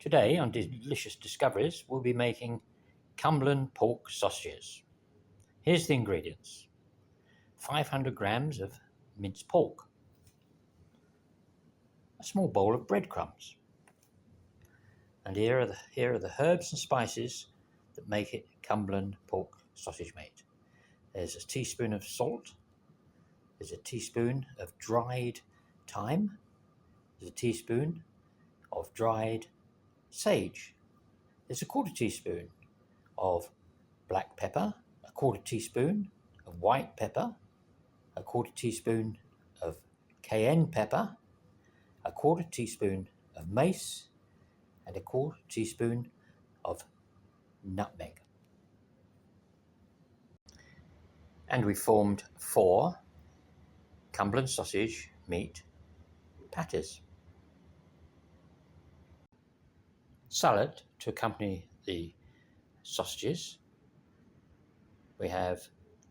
Today on Delicious Discoveries, we'll be making Cumberland pork sausages. Here's the ingredients. 500 grams of minced pork, a small bowl of breadcrumbs, and here are the herbs and spices that make it Cumberland pork sausage meat. There's a teaspoon of salt, there's a teaspoon of dried thyme, there's a teaspoon of dried sage, there's a quarter teaspoon of black pepper, a quarter teaspoon of white pepper, a quarter teaspoon of cayenne pepper, a quarter teaspoon of mace, and a quarter teaspoon of nutmeg. And we formed 4 Cumberland sausage meat patties. Salad to accompany the sausages. We have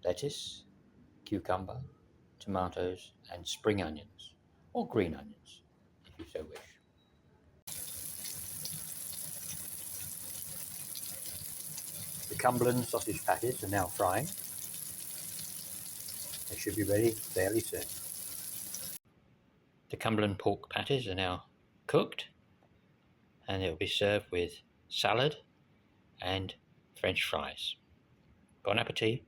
lettuce, cucumber, tomatoes, and spring onions, or green onions, if you so wish. The Cumberland sausage patties are now frying. They should be ready fairly soon. The Cumberland pork patties are now cooked, and it will be served with salad and French fries. Bon appetit!